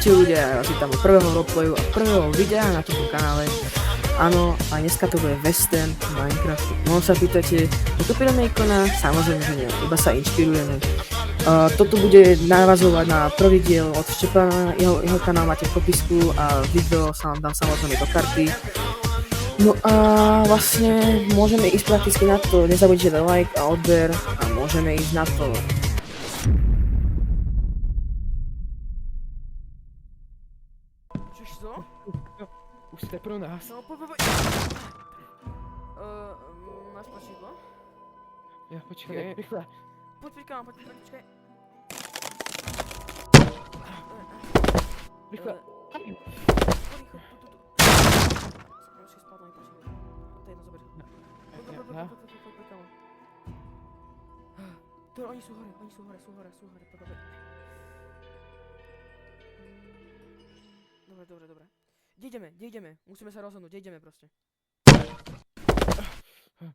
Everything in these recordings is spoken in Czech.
Čau ľudia, asi tam prvého roleplayu a prvého videa na tomto kanále. Áno, a dneska to bude western Minecraftu. Možno sa pýtate, že to prideme ikona? Samozrejme, že nie, iba sa inšpirujeme. Toto bude navazovať na prvý diel od Štepana, jeho kanál máte v popisku a video sa vám dám samozrejme do karty. No a vlastne môžeme ísť prakticky na to, nezabudnite dať like a odber a môžeme ísť na to. Čož to? Už jste pro nás. No, pojď. Máš počítlo? Já počkej, rychle. Pojď, počkej. Rychle. Oni sú hore, poď. Dobre. Kde ideme? Musíme sa rozhodnúť, kde ideme proste.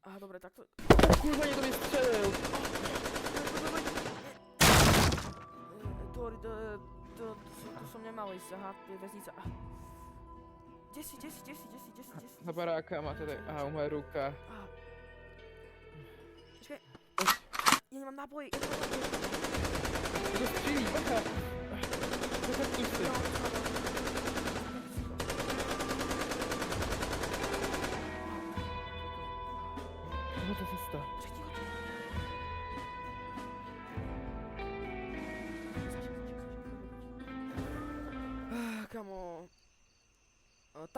Aha, dobre, tak to... Kurva, niekto mi strelil. To som nemal ísť, aha, to je väznica. Kde si? Na baráka má tady, aha, moje ruka. Počkej. Ja nemám náboj. To střílí, bacha. Tak pusty. No to se stalo. Kamo.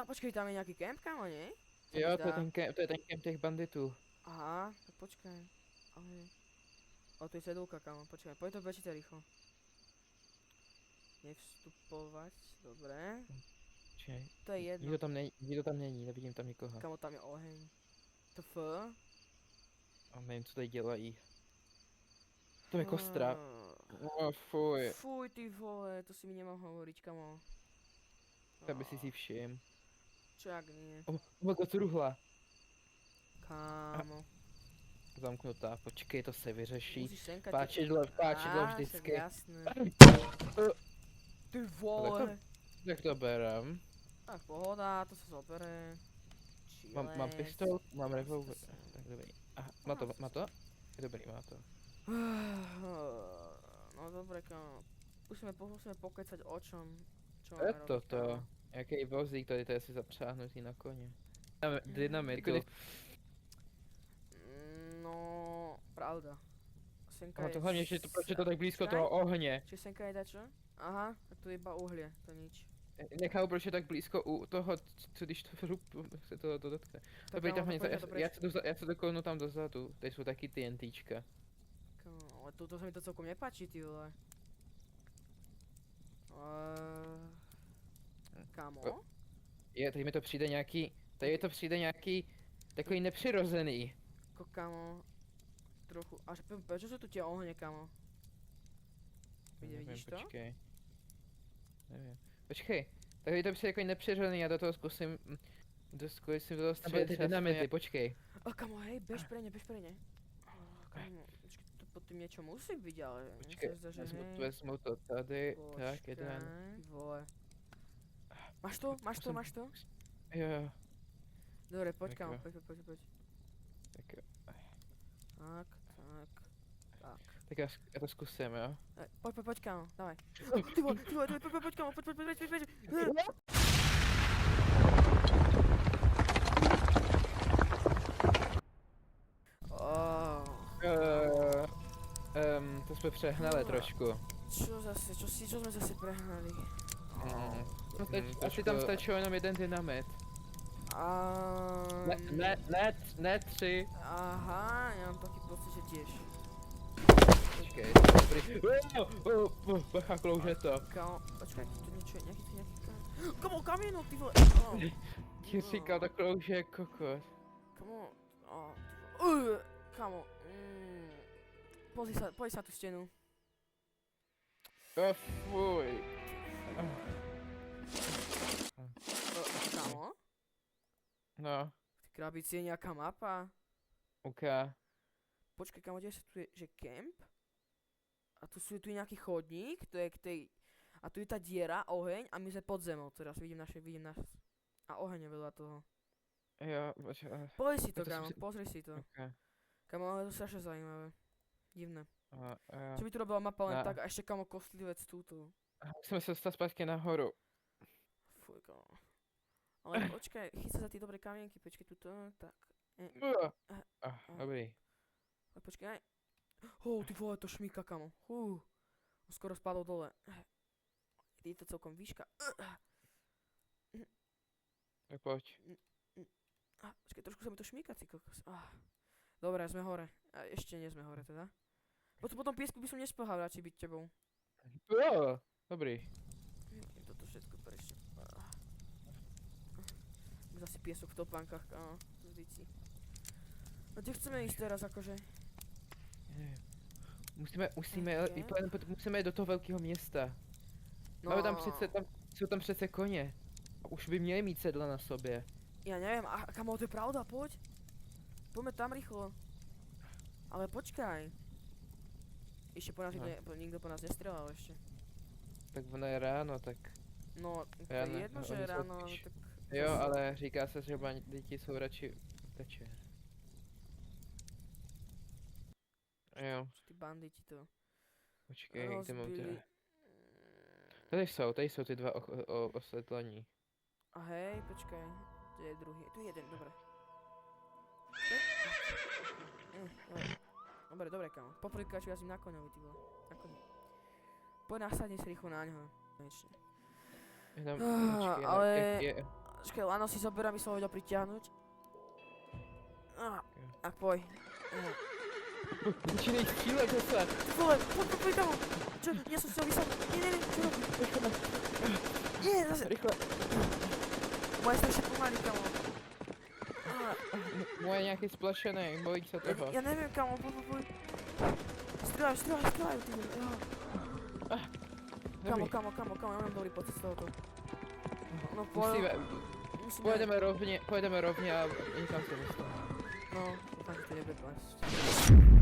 Počkej, tam je nejaký kemp, kamo, nie? Jo, to je ten kemp těch banditů. Aha, tak počkaj. Ale... tu je cedulka, kamo, počkaj, poď to prečítaj rýchlo. Nevstupovať, dobre. Počkej. To je jedno. Nikdo tam není, nevidím tam nikoho. Kamo, tam je oheň. TF. A nevím, co tady dělají. To je kostra. Oh, fuj. Fuj, ty vole, to si mi nemal hovoriť, kamo. Aby si všim. Čak nie. Oh, truhla. Kámo. Zamknutá, počkej, to se vyřeší. Musíš senkať. Páčidlo vždycky. Jasné. Ty Ale vole. Tak to berem. Tak pohoda, to sa zobere. Mám pistol, mám revolver. Tak dobrý. Aha, má to? Je dobrý, má to. No dobre, kámo. Musíme pokecať o čom. Čo To je máme robiť, toto. kámo. Jaký vozík, tady to je si zapřáhnutý na koně. Dynamitu. No, pravda. Senka No je... to hlavně, že to, proč je to tak blízko toho ohně. Či senka je dačo? Aha, tak tu je iba uhlie, to nič. Nechápu, proč je tak blízko u toho, co když to se to dotkne. Dobrý, tam já se dokolnu tam dozadu, tady jsou taky TNTčka. Ale toto sa mi to celkom nepáči, ty vole. Kámo? Tady mi to přijde nějaký, takový nepřirozený. Kámo, trochu, až prečo sú tu tie ohne, kámo? Vidíš to? Počkej. Nevím. Počkej, tady to přijde takový nepřirozený, já do toho zkusím to střelit ty dynamity, počkej. Kámo, hej, bež pre ne. Kámo, to pod tým niečo musí byť, ale... Počkej, vezmu to tady, tak jeden. Vole. Máš to? Jo. Dobre, poď Tak kámo, jo. poď. Tak jo. Tak. Tak já to zkusím, jo. Poď kámo, dávaj. Ty vole, poď kámo, poď. To jsme přehnali trošku. Čo sme zase prehnali? Asi tam stačilo jenom jeden dynamit. Ne, 3. Aha, ja mám taký pocit, že tiež. Počkej, to je dobrý. Bacha, klouže to. Kámo, počkaj, tu niečo je, nejaký kámo. Kámo, kamienok, ty vole! Ti říkal, to klouže kokos. Kámo, kámo, pozri sa na tú stenu. Fuj. Kámo? No, V tej krabici je nejaká mapa. OK. Počkaj, kamo, kde sa tu je, že kemp? A tu je nejaký chodník, to je k tej... A tu je tá diera, oheň a my sme pod zemou teraz, vidím nás. A oheň je veľa toho. Jo, Pozri si to, to som kámo, si- pozri si to. okay. Kámo, ale to je strašne zaujímavé. Divné. A Čo by tu robila mapa len A- tak a ešte kámo kostlivec túto. musíme sa dostať späť nahoru. Fuj, kámo. Ale počkaj, chyť sa za tie dobré kamienky, počkaj tuto, tak. Dobrý. Počkaj. Ty vole, to šmíka, kámo. On skoro spadol dole. Je to celkom výška. Tak poď. Počkaj, trošku sa mi to šmíka, ty kokos. Dobre, sme hore. A ešte nie sme hore teda. Po tom piesku by som nespehal radšej byť tebou. Dobrý. Toto všetko prečo. Zase piesok v topánkach, kámo. Zdici. No kde chceme ísť teraz akože? Neviem. Musíme Ok. musíme do toho velkého města. No, Máme tam přece, jsou tam přece koně. A už by měli mít sedla na sobě. ja neviem, kamo, to je pravda, poď. Poďme tam rýchlo. Ale počkaj. Ešte po nás nikto po nás nestrelal ešte. Tak ono je ráno, tak No, to Já je ne, jedno, oni že je jsou ráno, ale spíš- tak... jo, ale říká se, že děti jsou radši večer. Jo, Ty banditi to počkej, kde mám rozbili. Tady jsou ty dva osvětlení. A hej, počkaj. To je druhý, tu je jeden, dobre. Dobre, kámo. Poprvýkrát, čo jazdím na koňovi, ty vole. Na koni. Poď nasadni si rýchlo na ňo. Konečne. Jenom, ale- Počkaj, Lano si zoberám, by som ho vedel pritiahnuť. Tak poj. Začínej střílet zase. Ty vole, poď, kámo. Čo, nie som si ho vysadnul. Nie, čo robíš? Nie, zase. Rychle. Moje strašne pomalý, kámo. Moje nějaký splašený, bojí se toho. Ja neviem, kámo, poď. Strieľajú, ty vole. Kámo, ja mám dobrý pocit z tohoto. No Musíme, musíme. pojedeme rovně a nikam se nestaneme. No, dúfam, že to nebude plásť.